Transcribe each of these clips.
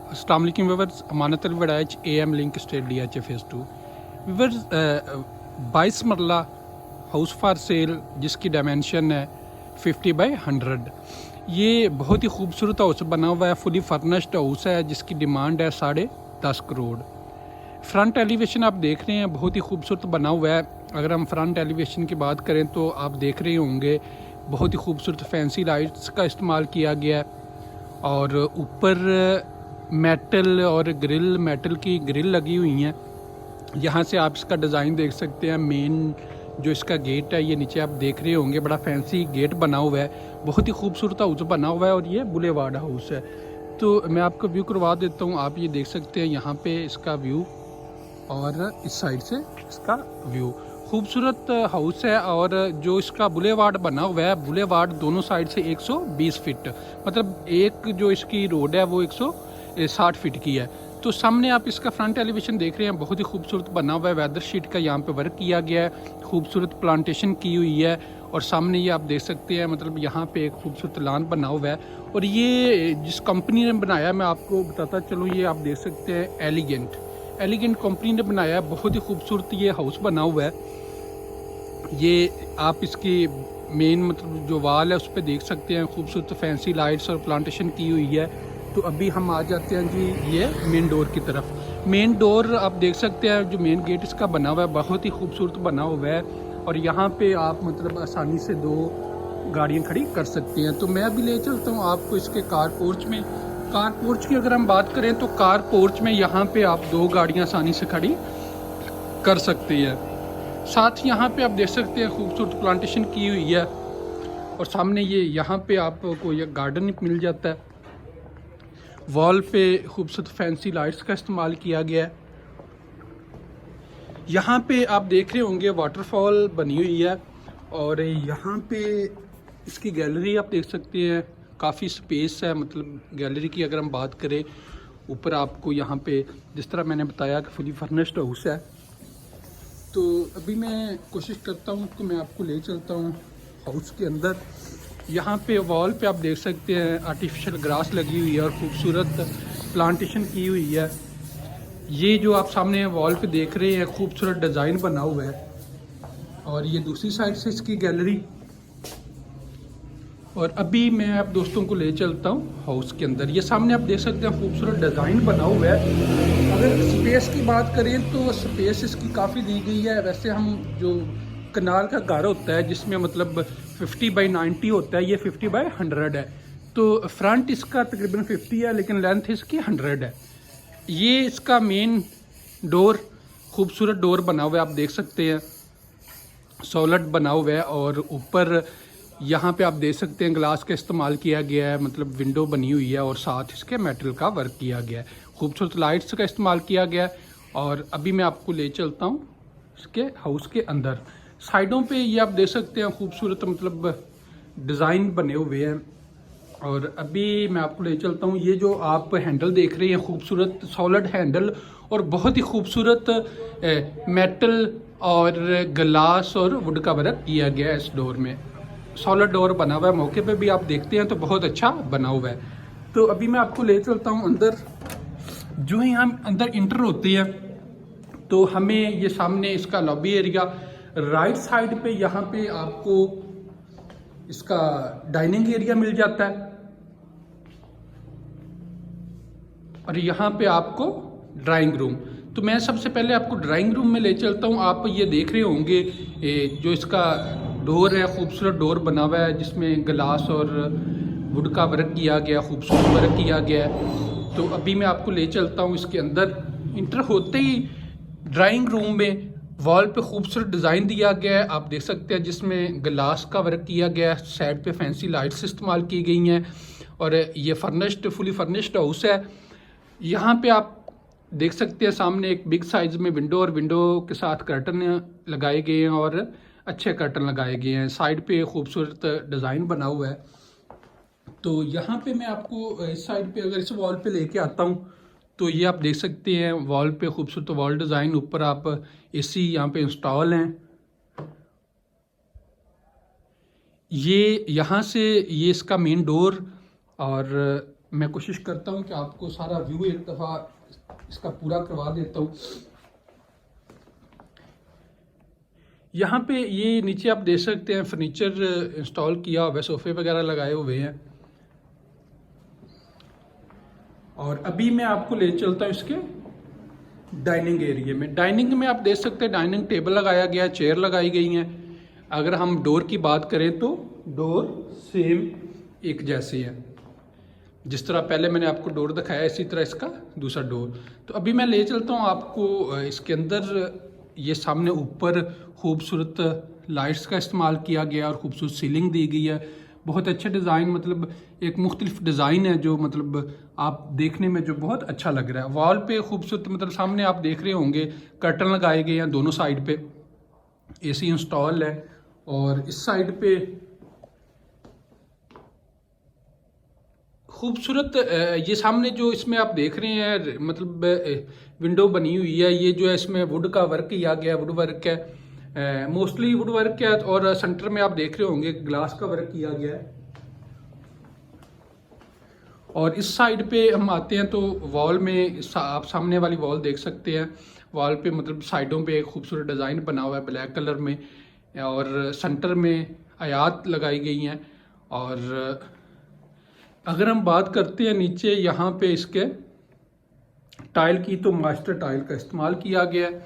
अस्सलाम वालेकुम viewers, Amanat Al Waraich AM link state DH phase 2 viewers 22 marla house for sale जिसकी dimension है 50/100। ये बहुत ही खूबसूरत हाउस बना हुआ है, फुली फर्निश्ड हाउस है जिसकी डिमांड है 10.5 करोड़। फ्रंट एलिवेशन आप देख रहे हैं, बहुत ही खूबसूरत बना हुआ है। अगर हम फ्रंट एलिवेशन की बात करें तो आप देख रहे होंगे बहुत ही खूबसूरत फैंसी लाइट्स का इस्तेमाल किया गया है और ऊपर मेटल और ग्रिल, मेटल की ग्रिल लगी हुई हैं। यहाँ से आप इसका डिज़ाइन देख सकते हैं। मेन जो इसका गेट है, ये नीचे आप देख रहे होंगे, बड़ा फैंसी गेट बना हुआ है, बहुत ही खूबसूरत हाउस बना हुआ है और ये बुलेवार्ड हाउस है। तो मैं आपको व्यू करवा देता हूँ, आप ये देख सकते हैं यहाँ पे इसका व्यू और इस साइड से इसका व्यू। खूबसूरत हाउस है और जो इसका बुलेवार्ड बना हुआ है, बुलेवार्ड दोनों साइड से 120 फीट, मतलब एक जो इसकी रोड है वो 160 फीट की है। तो सामने आप इसका फ्रंट एलिवेशन देख रहे हैं, बहुत ही खूबसूरत बना हुआ है। वेदर शीट का यहाँ पे वर्क किया गया है, खूबसूरत प्लांटेशन की हुई है और सामने ये आप देख सकते हैं, मतलब यहाँ पे एक खूबसूरत लान बना हुआ है। और ये जिस कंपनी ने बनाया, मैं आपको बताता चलूँ, ये आप देख सकते हैं एलिगेंट कंपनी ने बनाया है। बहुत ही खूबसूरत ये हाउस बना हुआ है। ये आप इसकी मेन मतलब जो वाल है उस पर देख सकते हैं, खूबसूरत फैंसी लाइट्स और प्लांटेशन की हुई है। तो अभी हम आ जाते हैं जी ये मेन डोर की तरफ। मेन डोर आप देख सकते हैं, जो मेन गेट इसका बना हुआ है बहुत ही खूबसूरत बना हुआ है और यहाँ पे आप मतलब आसानी से 2 गाड़ियाँ खड़ी कर सकते हैं। तो मैं अभी ले चलता हूँ आपको इसके कार पोर्च में। कार पोर्च की अगर हम बात करें तो कार पोर्च में यहाँ पे आप 2 गाड़ियाँ आसानी से खड़ी कर सकते हैं। साथ ही यहाँ पे आप देख सकते हैं खूबसूरत प्लांटेशन की हुई है और सामने ये यहाँ पे आपको ये गार्डन मिल जाता है। वॉल पे खूबसूरत फैंसी लाइट्स का इस्तेमाल किया गया है। यहाँ पे आप देख रहे होंगे वाटरफॉल बनी हुई है और यहाँ पे इसकी गैलरी आप देख सकते हैं, काफ़ी स्पेस है। मतलब गैलरी की अगर हम बात करें, ऊपर आपको यहाँ पे जिस तरह मैंने बताया कि फुली फर्निश्ड हाउस है। तो अभी मैं कोशिश करता हूँ कि मैं आपको ले चलता हूँ हाउस के अंदर। यहाँ पे वॉल पे आप देख सकते हैं आर्टिफिशियल ग्रास लगी हुई है और खूबसूरत प्लांटेशन की हुई है। ये जो आप सामने वॉल पे देख रहे हैं, खूबसूरत डिज़ाइन बना हुआ है और ये दूसरी साइड से इसकी गैलरी। और अभी मैं आप दोस्तों को ले चलता हूँ हाउस के अंदर। ये सामने आप देख सकते हैं खूबसूरत डिज़ाइन बना हुआ है। अगर स्पेस की बात करें तो स्पेस इसकी काफ़ी दी गई है। वैसे हम जो कनाल का घर होता है जिसमें मतलब 50/90 होता है, ये 50/100 है। तो फ्रंट इसका तकरीबन 50 है लेकिन लेंथ इसकी 100 है। ये इसका मेन डोर, खूबसूरत डोर बना हुआ है, आप देख सकते हैं सॉलिड बना हुआ है और ऊपर यहाँ पे आप देख सकते हैं ग्लास का इस्तेमाल किया गया है, मतलब विंडो बनी हुई है और साथ इसके मेटल का वर्क किया गया है। खूबसूरत लाइट्स का इस्तेमाल किया गया है। और अभी मैं आपको ले चलता हूँ इसके हाउस के अंदर। साइडों पे ये आप देख सकते हैं खूबसूरत मतलब डिज़ाइन बने हुए हैं। और अभी मैं आपको ले चलता हूँ, ये जो आप हैंडल देख रहे हैं, खूबसूरत सॉलिड हैंडल और बहुत ही खूबसूरत मेटल और ग्लास और वुड का वर्क किया गया है इस डोर में। सॉलिड डोर बना हुआ है, मौके पे भी आप देखते हैं तो बहुत अच्छा बना हुआ है। तो अभी मैं आपको ले चलता हूँ अंदर। जो ही हम अंदर इंटर होते हैं तो हमें ये सामने इसका लॉबी एरिया, राइट साइड पे यहाँ पे आपको इसका डाइनिंग एरिया मिल जाता है और यहाँ पे आपको ड्राइंग रूम। तो मैं सबसे पहले आपको ड्राइंग रूम में ले चलता हूँ। आप ये देख रहे होंगे जो इसका डोर है, खूबसूरत डोर बना हुआ है जिसमें ग्लास और वुड का वर्क किया गया, खूबसूरत वर्क किया गया है। तो अभी मैं आपको ले चलता हूँ इसके अंदर। इंटर होते ही ड्राइंग रूम में वॉल पे खूबसूरत डिज़ाइन दिया गया है, आप देख सकते हैं, जिसमें ग्लास का वर्क किया गया है। साइड पे फैंसी लाइट्स इस्तेमाल की गई हैं और ये फर्निश्ड, फुली फर्निश्ड हाउस है। यहाँ पे आप देख सकते हैं सामने एक बिग साइज में विंडो और विंडो के साथ कर्टन लगाए गए हैं और अच्छे कर्टन लगाए गए हैं। साइड पे खूबसूरत डिज़ाइन बना हुआ है। तो यहाँ पे मैं आपको इस साइड पे अगर इस वॉल पे लेके आता हूँ तो ये आप देख सकते हैं वॉल पे खूबसूरत वॉल डिज़ाइन। ऊपर आप AC यहाँ पे इंस्टॉल हैं। ये यहाँ से ये इसका मेन डोर और मैं कोशिश करता हूँ कि आपको सारा व्यू एक दफ़ा इसका पूरा करवा देता हूँ। यहाँ पे ये नीचे आप देख सकते हैं फर्नीचर इंस्टॉल किया हुआ है, सोफे वगैरह लगाए हुए हैं। और अभी मैं आपको ले चलता हूँ इसके डाइनिंग एरिया में। डाइनिंग में आप देख सकते हैं डाइनिंग टेबल लगाया गया, चेयर लगाई गई हैं। अगर हम डोर की बात करें तो डोर सेम एक जैसी है, जिस तरह पहले मैंने आपको डोर दिखाया इसी तरह इसका दूसरा डोर। तो अभी मैं ले चलता हूँ आपको इसके अंदर। ये सामने ऊपर खूबसूरत लाइट्स का इस्तेमाल किया गया और खूबसूरत सीलिंग दी गई है। बहुत अच्छे डिज़ाइन, मतलब एक मुख्तलिफ डिज़ाइन है जो मतलब आप देखने में जो बहुत अच्छा लग रहा है। वॉल पे खूबसूरत, मतलब सामने आप देख रहे होंगे कर्टन लगाए गए हैं दोनों साइड पे, एसी इंस्टॉल है। और इस साइड पे खूबसूरत ये सामने जो इसमें आप देख रहे हैं मतलब विंडो बनी हुई है, ये जो है इसमें वुड का वर्क किया गया, वुड वर्क है, मोस्टली वुड वर्क है। और सेंटर में आप देख रहे होंगे ग्लास का वर्क किया गया है। और इस साइड पे हम आते हैं तो वॉल में आप सामने वाली वॉल देख सकते हैं। वॉल पे मतलब साइडों पे एक खूबसूरत डिज़ाइन बना हुआ है ब्लैक कलर में, और सेंटर में आयात लगाई गई हैं। और अगर हम बात करते हैं नीचे यहाँ पे इसके टाइल की, तो मास्टर टाइल का इस्तेमाल किया गया है।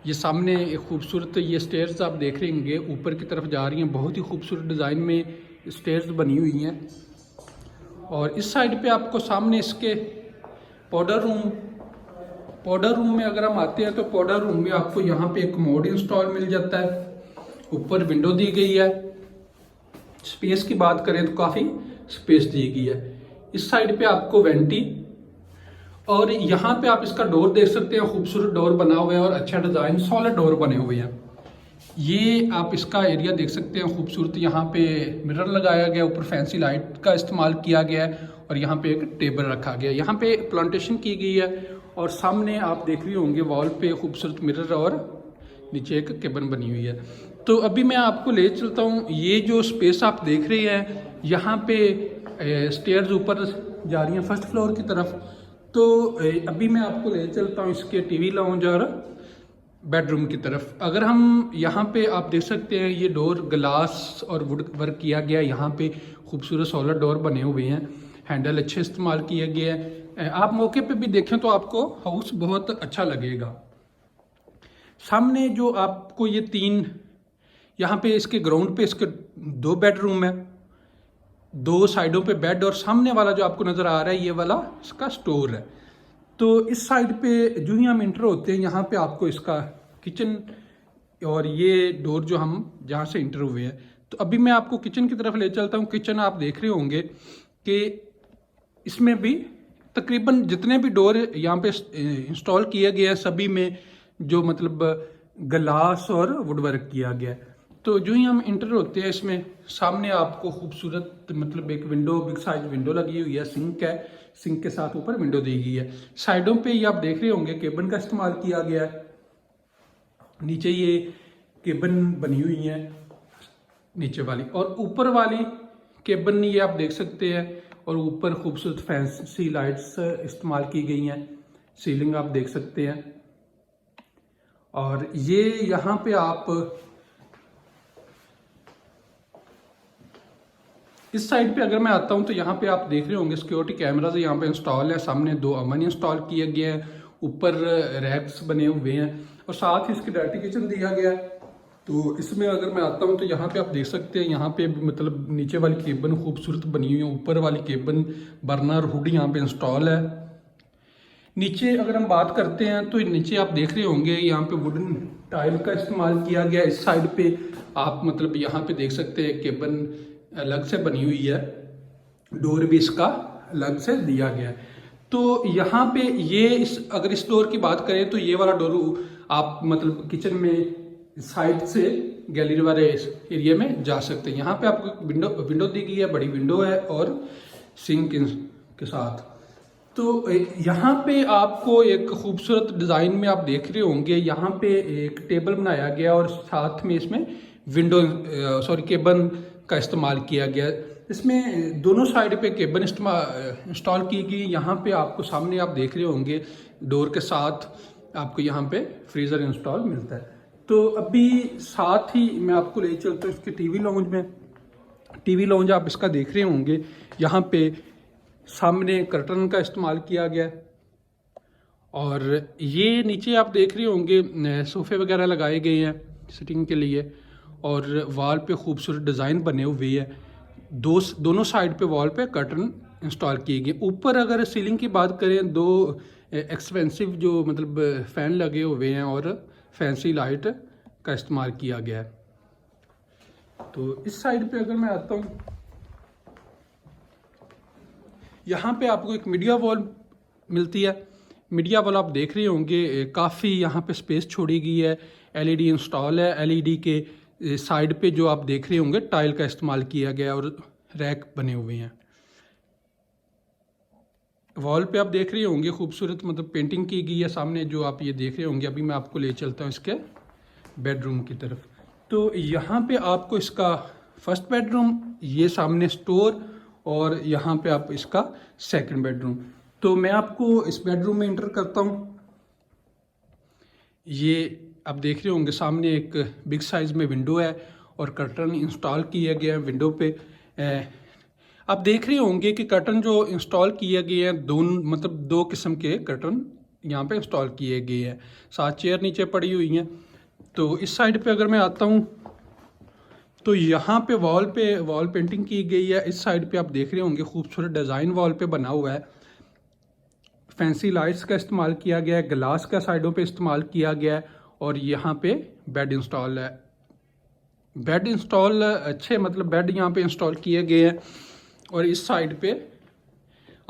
ये सामने एक खूबसूरत ये स्टेयर्स आप देख रहे होंगे ऊपर की तरफ जा रही हैं, बहुत ही खूबसूरत डिज़ाइन में स्टेयर्स बनी हुई हैं। और इस साइड पे आपको सामने इसके पाउडर रूम में अगर हम आते हैं तो पाउडर रूम में आपको यहाँ पे एक कमोड इंस्टॉल मिल जाता है। ऊपर विंडो दी गई है। स्पेस की बात करें तो काफ़ी स्पेस दी गई है। इस साइड पे आपको वेंटी, और यहाँ पे आप इसका डोर देख सकते हैं, खूबसूरत डोर बना हुआ है और अच्छा डिज़ाइन, सॉलिड डोर बने हुए हैं। ये आप इसका एरिया देख सकते हैं खूबसूरत। यहाँ पे मिरर लगाया गया, ऊपर फैंसी लाइट का इस्तेमाल किया गया है, और यहाँ पे एक टेबल रखा गया है। यहाँ पे प्लांटेशन की गई है, और सामने आप देख रहे होंगे वॉल पे खूबसूरत मिरर और नीचे एक केबिन बनी हुई है। तो अभी मैं आपको ले चलता हूँ। ये जो स्पेस आप देख रहे हैं, यहाँ पे स्टेयर्स ऊपर जा रही हैं फर्स्ट फ्लोर की तरफ। तो अभी मैं आपको ले चलता हूँ इसके टीवी लाउंज और बेडरूम की तरफ। अगर हम यहाँ पे आप देख सकते हैं ये डोर ग्लास और वुड वर्क किया गया। यहाँ पे खूबसूरत सॉलिड डोर बने हुए हैं, हैंडल अच्छे इस्तेमाल किए गए हैं। आप मौके पे भी देखें तो आपको हाउस बहुत अच्छा लगेगा। सामने जो आपको ये तीन, यहाँ पे इसके ग्राउंड पे इसके 2 बेडरूम है, 2 साइडों पे बेड, और सामने वाला जो आपको नज़र आ रहा है ये वाला इसका स्टोर है। तो इस साइड पे जो ही हम इंटर होते हैं यहाँ पे आपको इसका किचन, और ये डोर जो हम जहाँ से इंटर हुए हैं। तो अभी मैं आपको किचन की तरफ ले चलता हूँ। किचन आप देख रहे होंगे कि इसमें भी तकरीबन जितने भी डोर यहाँ पे इंस्टॉल किए गए हैं सभी में जो मतलब ग्लास और वुड वर्क किया गया है। तो जो ही हम इंटर होते हैं इसमें सामने आपको खूबसूरत मतलब एक विंडो, बिग साइज विंडो लगी हुई है, सिंक है, सिंक के साथ ऊपर विंडो दी गई है। साइडों पे ये आप देख रहे होंगे केबिन का इस्तेमाल किया गया है। नीचे ये केबिन बनी हुई है नीचे वाली, और ऊपर वाली केबिन ये आप देख सकते हैं, और ऊपर खूबसूरत फैंसी लाइट्स इस्तेमाल की गई हैं, सीलिंग आप देख सकते हैं। और ये यहाँ पे आप इस साइड पे अगर मैं आता हूँ तो यहाँ पे आप देख रहे होंगे सिक्योरिटी कैमराज यहाँ पे इंस्टॉल है। सामने 2 अमन इंस्टॉल किए गए हैं, ऊपर रैक्स बने हुए हैं, और साथ ही इसकी डायरेक्ट किचन दिया गया है। तो इसमें अगर मैं आता हूँ तो यहाँ पे आप देख सकते हैं, यहाँ पे मतलब नीचे वाली केबिन खूबसूरत बनी हुई है, ऊपर वाली केबिन बर्नर हुड यहाँ पे इंस्टॉल है। नीचे अगर हम बात करते हैं तो नीचे आप देख रहे होंगे यहाँ पे वुडन टाइल का इस्तेमाल किया गया। इस साइड पे आप मतलब यहाँ पे देख सकते हैं केबिन अलग से बनी हुई है, डोर भी इसका अलग से दिया गया है। तो यहाँ पे ये अगर इस डोर की बात करें तो ये वाला डोर आप मतलब किचन में साइड से गैलरी वाले एरिया में जा सकते हैं। यहाँ पे आपको विंडो दी गई है, बड़ी विंडो है और सिंक के साथ। तो यहाँ पे आपको एक खूबसूरत डिज़ाइन में आप देख रहे होंगे, यहाँ पे एक टेबल बनाया गया और साथ में इसमें केबिन का इस्तेमाल किया गया। इसमें दोनों साइड पे केबल इंस्टॉल की गई। यहाँ पे आपको सामने आप देख रहे होंगे डोर के साथ आपको यहाँ पे फ्रीज़र इंस्टॉल मिलता है। तो अभी साथ ही मैं आपको ले चलता हूँ इसके टीवी लाउंज में। टीवी लाउंज आप इसका देख रहे होंगे, यहाँ पे सामने कर्टन का इस्तेमाल किया गया है। और ये नीचे आप देख रहे होंगे सोफ़े वगैरह लगाए गए हैं सिटिंग के लिए, और वॉल पे खूबसूरत डिज़ाइन बने हुए हैं। दोनों साइड पे वॉल पे कर्टन इंस्टॉल किए गए। ऊपर अगर सीलिंग की बात करें, दो एक्सपेंसिव जो मतलब फ़ैन लगे हुए हैं और फैंसी लाइट का इस्तेमाल किया गया है। तो इस साइड पे अगर मैं आता हूँ, यहाँ पे आपको एक मीडिया वॉल मिलती है। मीडिया वॉल आप देख रहे होंगे काफ़ी यहाँ पे स्पेस छोड़ी गई है। एलईडी इंस्टॉल है। एलईडी के साइड पे जो आप देख रहे होंगे टाइल का इस्तेमाल किया गया और रैक बने हुए हैं। वॉल पे आप देख रहे होंगे खूबसूरत मतलब पेंटिंग की गई है। सामने जो आप ये देख रहे होंगे, अभी मैं आपको ले चलता हूँ इसके बेडरूम की तरफ। तो यहाँ पे आपको इसका फर्स्ट बेडरूम, ये सामने स्टोर, और यहाँ पे आप इसका सेकंड बेडरूम। तो मैं आपको इस बेडरूम में इंटर करता हूँ। ये आप देख रहे होंगे सामने एक बिग साइज़ में विंडो है और कर्टन इंस्टॉल किया गया है विंडो पे। आप देख रहे होंगे कि कर्टन जो इंस्टॉल किए गए हैं, दो किस्म के कर्टन यहाँ पे इंस्टॉल किए गए हैं। 7 चेयर नीचे पड़ी हुई हैं। तो इस साइड पे अगर मैं आता हूँ तो यहाँ पे वॉल पेंटिंग की गई है। इस साइड पे आप देख रहे होंगे खूबसूरत डिज़ाइन वॉल पे बना हुआ है। फैंसी लाइट्स का इस्तेमाल किया गया है, ग्लास का साइडों पे इस्तेमाल किया गया है, और यहाँ पे बेड इंस्टॉल है। बेड इंस्टॉल अच्छे मतलब बेड यहाँ पे इंस्टॉल किए गए हैं। और इस साइड पे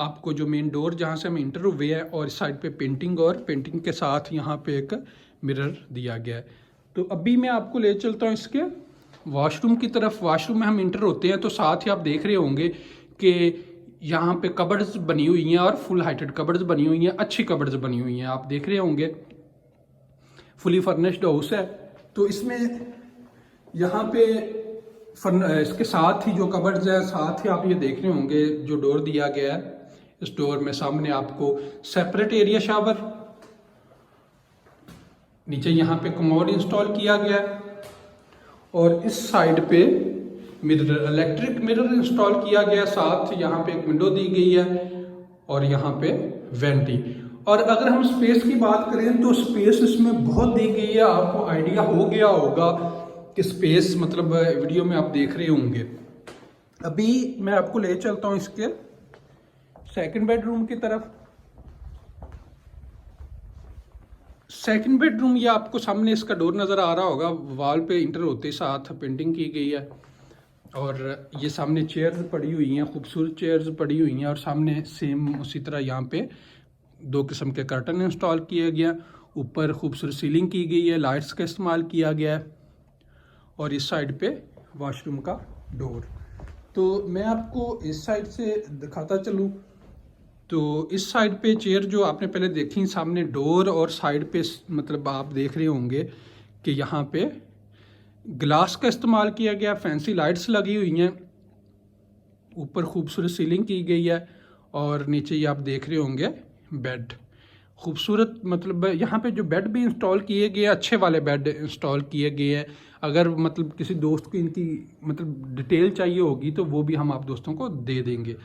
आपको जो मेन डोर जहाँ से हम इंटर हुए हैं, और इस साइड पे पेंटिंग, और पेंटिंग के साथ यहाँ पे एक मिरर दिया गया है। तो अभी मैं आपको ले चलता हूँ इसके वॉशरूम की तरफ। वॉशरूम में हम इंटर होते हैं तो साथ ही आप देख रहे होंगे कि यहाँ पे कबर्ड्स बनी हुई हैं, और फुल हाइटेड कबर्ड्स बनी हुई हैं, अच्छी कबर्ड्स बनी हुई हैं। आप देख रहे होंगे फुली फर्निश्ड हाउस है। तो इसमें यहाँ पे इसके साथ ही जो कबर्ड्स है, साथ ही आप ये देख रहे होंगे जो डोर दिया गया है, इस डोर में सामने आपको सेपरेट एरिया शावर, नीचे यहाँ पे कमोड इंस्टॉल किया गया है, और इस साइड पे मिरर, इलेक्ट्रिक मिरर इंस्टॉल किया गया। साथ यहाँ पे एक विंडो दी गई है, और यहाँ पे वेंटी। और अगर हम स्पेस की बात करें तो स्पेस इसमें बहुत दी गई है। आपको आइडिया हो गया होगा कि स्पेस मतलब वीडियो में आप देख रहे होंगे। अभी मैं आपको ले चलता हूँ इसके सेकंड बेडरूम की तरफ। सेकंड बेडरूम, ये आपको सामने इसका डोर नज़र आ रहा होगा। वॉल पे इंटर होते साथ पेंटिंग की गई है, और ये सामने चेयर्स पड़ी हुई हैं, खूबसूरत चेयर्स पड़ी हुई हैं, और सामने सेम उसी तरह यहाँ पे 2 किस्म के कर्टन इंस्टॉल किए गए। ऊपर खूबसूरत सीलिंग की गई है, लाइट्स का इस्तेमाल किया गया है, और इस साइड पे वॉशरूम का डोर। तो मैं आपको इस साइड से दिखाता चलूँ। तो इस साइड पे चेयर जो आपने पहले देखी, सामने डोर और साइड पे मतलब आप देख रहे होंगे कि यहाँ पे ग्लास का इस्तेमाल किया गया, फैंसी लाइट्स लगी हुई हैं, ऊपर खूबसूरत सीलिंग की गई है, और नीचे ये आप देख रहे होंगे बेड खूबसूरत। मतलब यहाँ पे जो बेड भी इंस्टॉल किए गए, अच्छे वाले बेड इंस्टॉल किए गए हैं। अगर मतलब किसी दोस्त को इनकी मतलब डिटेल चाहिए होगी तो वो भी हम आप दोस्तों को दे देंगे।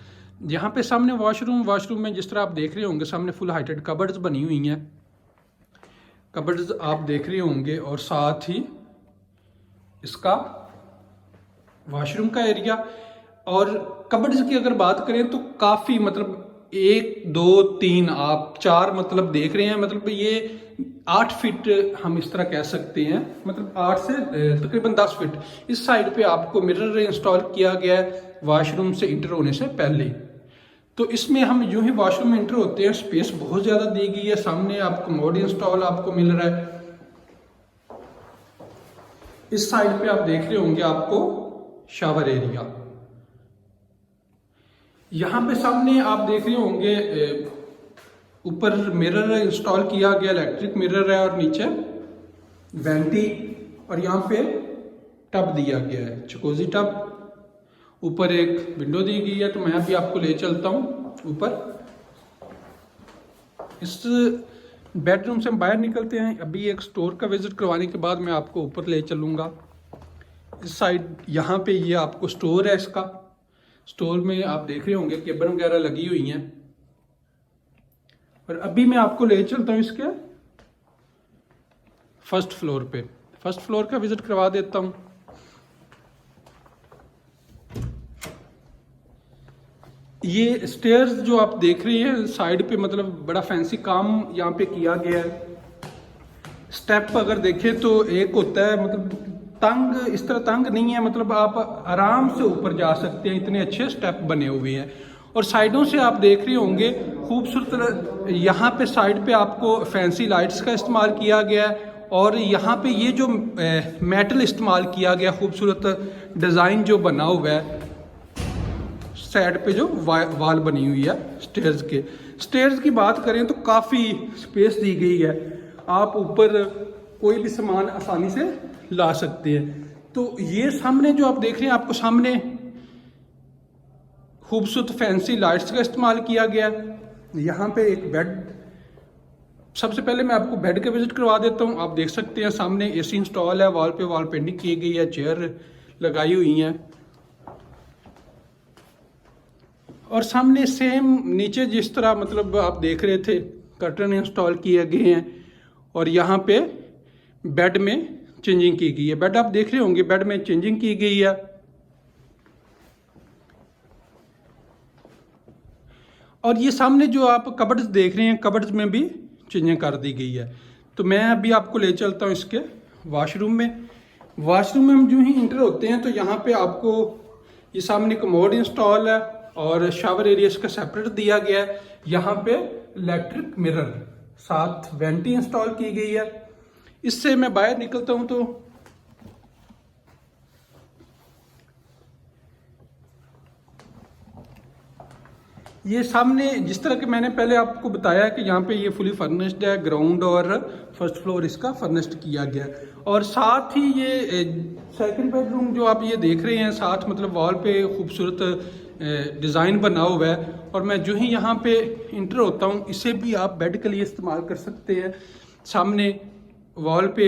यहाँ पे सामने वॉशरूम में जिस तरह आप देख रहे होंगे सामने फुल हाइटेड कबर्ड्स बनी हुई हैं। कबर्ड्स आप देख रहे होंगे, और साथ ही इसका वॉशरूम का एरिया। और कबर्ड्स की अगर बात करें तो काफ़ी मतलब 1 2 3 आप 4 मतलब देख रहे हैं। मतलब ये 8 फीट हम इस तरह कह सकते हैं, मतलब 8 से तकरीबन 10 फीट। इस साइड पे आपको मिरर इंस्टॉल किया गया है वॉशरूम से इंटर होने से पहले। तो इसमें हम यूं ही वॉशरूम में इंटर होते हैं, स्पेस बहुत ज़्यादा दी गई है। सामने आपको कमोड इंस्टॉल आपको मिल रहा है। इस साइड पे आप देख रहे होंगे आपको शावर एरिया। यहाँ पे सामने आप देख रहे होंगे ऊपर मिरर इंस्टॉल किया गया, इलेक्ट्रिक मिरर है, और नीचे वेंटी, और यहाँ पे टब दिया गया है, चकोजी टब। ऊपर एक विंडो दी गई है। तो मैं अभी आपको ले चलता हूँ ऊपर। इस बेडरूम से हम बाहर निकलते हैं। अभी एक स्टोर का विजिट करवाने के बाद मैं आपको ऊपर ले चलूँगा। इस साइड यहाँ पे ये आपको स्टोर है। इसका स्टोर में आप देख रहे होंगे केबल वगैरह लगी हुई हैं। और अभी मैं आपको ले चलता हूँ इसके फर्स्ट फ्लोर पे। फर्स्ट फ्लोर का विजिट करवा देता हूँ। ये स्टेयर्स जो आप देख रहे हैं साइड पे, मतलब बड़ा फैंसी काम यहाँ पे किया गया है। स्टेप अगर देखें तो एक होता है, मतलब तंग, इस तरह तंग नहीं है, मतलब आप आराम से ऊपर जा सकते हैं, इतने अच्छे स्टेप बने हुए हैं। और साइडों से आप देख रहे होंगे खूबसूरत, यहाँ पे साइड पे आपको फैंसी लाइट्स का इस्तेमाल किया गया है। और यहाँ पे ये जो मेटल इस्तेमाल किया गया, खूबसूरत डिज़ाइन जो बना हुआ है साइड पे जो वाल बनी हुई है स्टेयर्स के। स्टेयर्स की बात करें तो काफ़ी स्पेस दी गई है, आप ऊपर कोई भी सामान आसानी से ला सकते हैं। तो ये सामने जो आप देख रहे हैं, आपको सामने खूबसूरत फैंसी लाइट्स का इस्तेमाल किया गया है। यहाँ पे एक बेड, सबसे पहले मैं आपको बेड का विजिट करवा देता हूँ। आप देख सकते हैं सामने एसी इंस्टॉल है, वॉल पे वॉल पेंटिंग की गई है, चेयर लगाई हुई हैं। और सामने सेम नीचे जिस तरह मतलब आप देख रहे थे कर्टन इंस्टॉल किए गए हैं। और यहाँ पे बेड में चेंजिंग की गई है। बेड आप देख रहे होंगे, बेड में चेंजिंग की गई है। और ये सामने जो आप कबर्ड्स देख रहे हैं, कबर्ड्स में भी चेंजिंग कर दी गई है। तो मैं अभी आपको ले चलता हूँ इसके वॉशरूम में। वॉशरूम में हम जो ही इंटर होते हैं तो यहाँ पे आपको ये सामने कमोड इंस्टॉल है और शावर एरिया इसका सेपरेट दिया गया है। यहाँ पे इलेक्ट्रिक मिरर, साथ वेंटी इंस्टॉल की गई है। इससे मैं बाहर निकलता हूँ तो ये सामने जिस तरह के मैंने पहले आपको बताया कि यहाँ पे ये फुली फर्निश्ड है, ग्राउंड और फर्स्ट फ्लोर इसका फर्निश्ड किया गया है। और साथ ही ये सेकंड बेडरूम जो आप ये देख रहे हैं, साथ मतलब वॉल पे खूबसूरत डिज़ाइन बना हुआ है। और मैं जो ही यहाँ पे इंटर होता हूँ, इसे भी आप बेड के लिए इस्तेमाल कर सकते हैं। सामने वॉल पे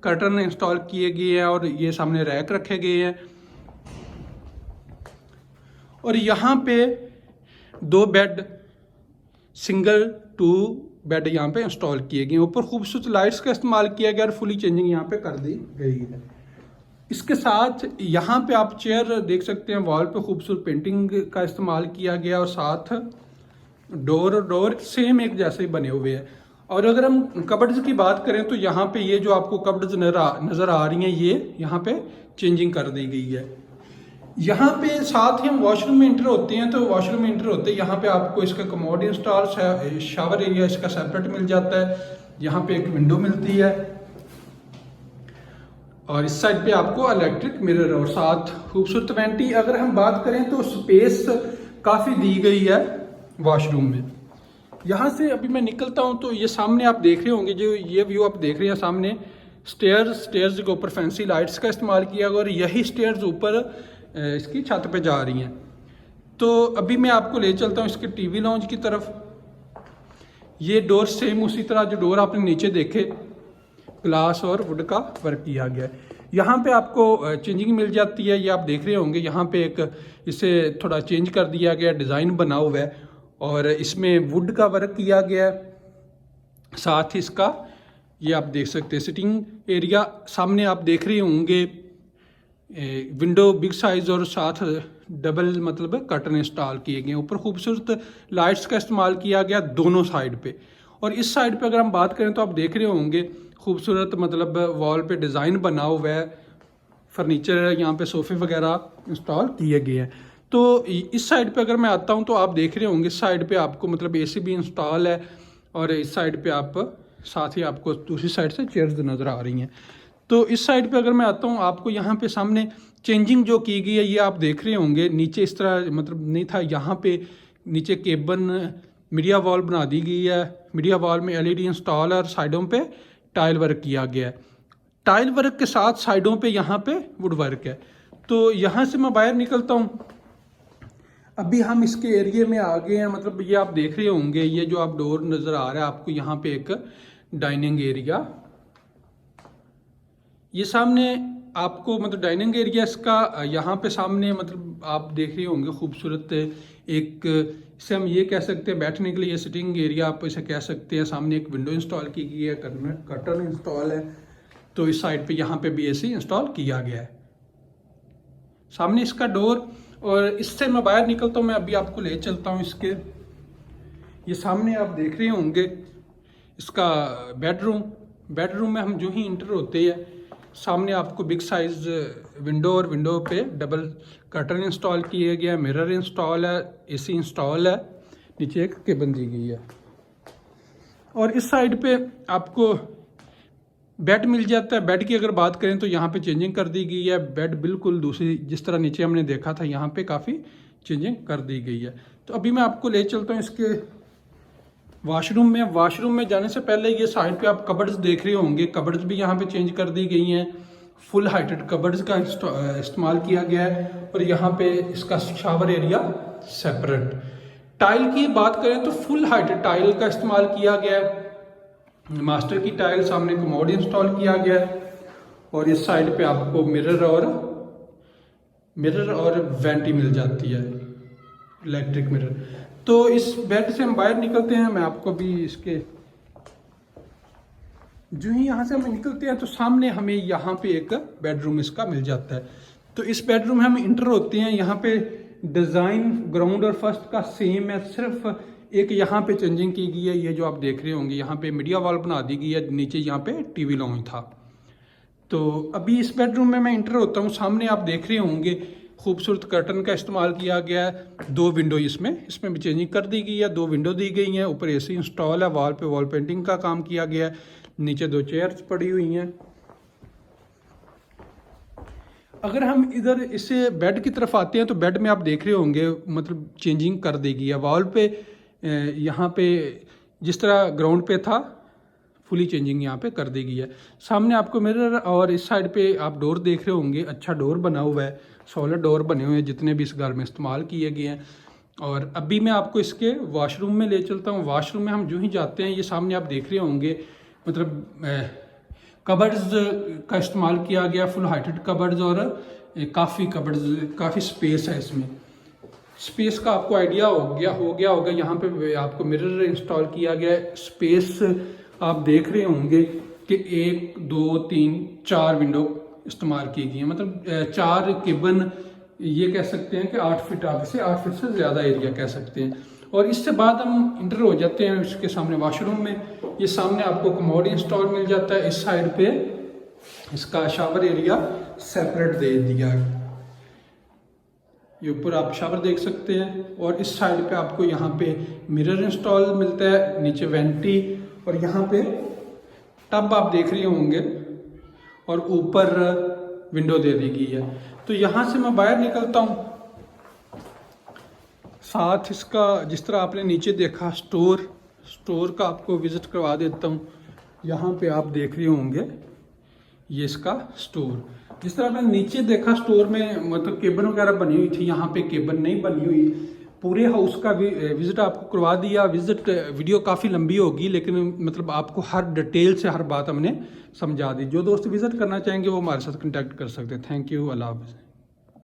कर्टन इंस्टॉल किए गए हैं और ये सामने रैक रखे गए हैं। और यहाँ पे 2 बेड, सिंगल 2 बेड यहाँ पे इंस्टॉल किए गए। ऊपर खूबसूरत लाइट्स का इस्तेमाल किया गया और फुली चेंजिंग यहाँ पे कर दी गई है। इसके साथ यहाँ पे आप चेयर देख सकते हैं, वॉल पे खूबसूरत पेंटिंग का इस्तेमाल किया गया और साथ डोर सेम एक जैसे ही बने हुए हैं। और अगर हम कबर्ड्स की बात करें तो यहाँ पे ये जो आपको कबर्ड्स नज़र आ रही हैं, ये यहाँ पे चेंजिंग कर दी गई है। यहाँ पे साथ ही हम वॉशरूम में इंटर होते हैं तो वॉशरूम में इंटर होते हैं यहाँ पे आपको इसका कमोड इंस्टॉल, शावर एरिया इसका सेपरेट मिल जाता है। यहाँ पे एक विंडो मिलती है और इस साइड पे आपको इलेक्ट्रिक मिरर और साथ खूबसूरत वेंटी। अगर हम बात करें तो स्पेस काफ़ी दी गई है वॉशरूम में। यहाँ से अभी मैं निकलता हूँ तो ये सामने आप देख रहे होंगे, जो ये व्यू आप देख रहे हैं सामने, स्टेयर्स के ऊपर फैंसी लाइट्स का इस्तेमाल किया गया और यही स्टेयर्स ऊपर इसकी छत पे जा रही हैं। तो अभी मैं आपको ले चलता हूँ इसके टीवी लॉन्ज की तरफ। ये डोर सेम उसी तरह जो डोर आपने नीचे देखे, ग्लास और वुड का वर्क किया गया है। यहाँ पे आपको चेंजिंग मिल जाती है, ये आप देख रहे होंगे। यहाँ पे एक इसे थोड़ा चेंज कर दिया गया, डिज़ाइन बना हुआ है और इसमें वुड का वर्क किया गया है। साथ ही इसका ये आप देख सकते हैं सिटिंग एरिया सामने आप देख रहे होंगे, विंडो बिग साइज और साथ डबल मतलब कर्टन इंस्टॉल किए गए। ऊपर खूबसूरत लाइट्स का इस्तेमाल किया गया दोनों साइड पे। और इस साइड पे अगर हम बात करें तो आप देख रहे होंगे खूबसूरत मतलब वॉल पे डिज़ाइन बना हुआ है, फर्नीचर यहाँ पे सोफे वगैरह इंस्टॉल किए गए हैं। तो इस साइड पे अगर मैं आता हूँ तो आप देख रहे होंगे इस साइड पे आपको मतलब एसी भी इंस्टॉल है और इस साइड पे आप साथ ही आपको दूसरी साइड से चेयर्स नज़र आ रही हैं। तो इस साइड पे अगर मैं आता हूँ, आपको यहाँ पे सामने चेंजिंग जो की गई है ये आप देख रहे होंगे। नीचे इस तरह मतलब नहीं था, यहाँ पे नीचे केबन मीडिया वॉल बना दी गई है। मीडिया वॉल में एलईडी इंस्टॉल है और साइडों पे टाइल वर्क किया गया है। टाइल वर्क के साथ साइडों पे यहाँ पे वुड वर्क है। तो यहाँ से मैं बाहर निकलता हूँ। अभी हम इसके एरिया में आ गए हैं, मतलब ये आप देख रहे होंगे, ये जो आप डोर नज़र आ रहा है आपको, यहाँ पे एक डाइनिंग एरिया, ये सामने आपको मतलब डाइनिंग एरिया इसका यहाँ पे सामने मतलब आप देख रहे होंगे खूबसूरत एक, इसे हम ये कह सकते हैं बैठने के लिए सिटिंग एरिया आप इसे कह सकते हैं। सामने एक विंडो इंस्टॉल की गई है, कर्टन इंस्टॉल है, तो इस साइड पे यहाँ पे भी एसी इंस्टॉल किया गया है। सामने इसका डोर, और इससे मैं बाहर निकलता हूँ, मैं अभी आपको ले चलता हूँ इसके, ये सामने आप देख रहे होंगे इसका बेडरूम में हम जो ही इंटर होते हैं सामने आपको बिग साइज विंडो, और विंडो पे डबल कर्टन इंस्टॉल किया गया, मिरर इंस्टॉल है, एसी इंस्टॉल है, नीचे एक केबल दी गई है। और इस साइड पे आपको बेड मिल जाता है। बेड की अगर बात करें तो यहाँ पे चेंजिंग कर दी गई है, बेड बिल्कुल दूसरी जिस तरह नीचे हमने देखा था यहाँ पे काफ़ी चेंजिंग कर दी गई है। तो अभी मैं आपको ले चलता हूँ इसके वॉशरूम में। वॉशरूम में जाने से पहले ये साइड पे आप कबर्ड्स देख रहे होंगे, कबर्ड्स भी यहाँ पे चेंज कर दी गई हैं, फुल हाइटेड कबर्ड्स का इस्तेमाल किया गया है। और यहाँ पे इसका शावर एरिया सेपरेट। टाइल की बात करें तो फुल हाइटेड टाइल का इस्तेमाल किया गया है, मास्टर की टाइल, सामने कमोड इंस्टॉल किया गया है। और इस साइड पे आपको मिरर और वेंटी मिल जाती है, इलेक्ट्रिक मिरर। तो इस बेड से हम बाहर निकलते हैं, मैं आपको भी इसके, जो ही यहाँ से हम निकलते हैं तो सामने हमें यहाँ पे एक बेडरूम इसका मिल जाता है। तो इस बेडरूम में हम इंटर होते हैं, यहाँ पे डिज़ाइन ग्राउंड और फर्स्ट का सेम है, सिर्फ एक यहाँ पे चेंजिंग की गई है। ये जो आप देख रहे होंगे यहाँ पे मीडिया वॉल बना दी गई है, नीचे यहाँ पे टीवी लॉन्च था। तो अभी इस बेडरूम में मैं इंटर होता हूँ, सामने आप देख रहे होंगे खूबसूरत कर्टन का इस्तेमाल किया गया है, 2 विंडो इसमें भी चेंजिंग कर दी गई है, 2 विंडो दी गई हैं, ऊपर एसी इंस्टॉल है, वॉल पे वॉल पेंटिंग का काम किया गया है, नीचे 2 चेयर्स पड़ी हुई हैं। अगर हम इधर इसे बेड की तरफ आते हैं तो बेड में आप देख रहे होंगे मतलब चेंजिंग कर दी गई है। वॉल पे यहाँ पे जिस तरह ग्राउंड पे था फुली चेंजिंग यहाँ पे कर दी गई है। सामने आपको मिरर, और इस साइड पे आप डोर देख रहे होंगे, अच्छा डोर बना हुआ है, सॉलिड डोर बने हुए हैं जितने भी इस घर में इस्तेमाल किए गए हैं। और अभी मैं आपको इसके वॉशरूम में ले चलता हूँ। वॉशरूम में हम जो ही जाते हैं, ये सामने आप देख रहे होंगे मतलब कबर्ड्स का इस्तेमाल किया गया, फुल हाइटेड कबर्ड्स, और काफ़ी स्पेस है इसमें। स्पेस का आपको आइडिया हो गया होगा। यहाँ पे आपको मिरर इंस्टॉल किया गया है। स्पेस आप देख रहे होंगे कि 1 2 3 4 विंडो इस्तेमाल की गई है, मतलब 4 केबन ये कह सकते हैं कि 8 फीट, आप इसे 8 फीट से ज़्यादा एरिया कह सकते हैं। और इससे बाद हम इंटर हो जाते हैं इसके सामने वॉशरूम में। ये सामने आपको कमोड इंस्टॉल मिल जाता है, इस साइड पे इसका शावर एरिया सेपरेट दे दिया है, ये ऊपर आप शावर देख सकते हैं। और इस साइड पे आपको यहाँ पे मिरर इंस्टॉल मिलता है, नीचे वेंटी, और यहाँ पे टब आप देख रहे होंगे, और ऊपर विंडो दे दी गई है। तो यहाँ से मैं बाहर निकलता हूँ, साथ इसका जिस तरह आपने नीचे देखा स्टोर का आपको विजिट करवा देता हूँ। यहाँ पे आप देख रहे होंगे ये इसका स्टोर, जिस तरह आपने नीचे देखा स्टोर में मतलब केबल वगैरह बनी हुई थी, यहाँ पे केबल नहीं बनी हुई। पूरे हाउस का विजिट आपको करवा दिया। विजिट वीडियो काफ़ी लंबी होगी, लेकिन मतलब आपको हर डिटेल से हर बात हमने समझा दी। जो दोस्त विजिट करना चाहेंगे वो हमारे साथ कांटेक्ट कर सकते हैं। थैंक यू, अल्लाह हाफ़िज़।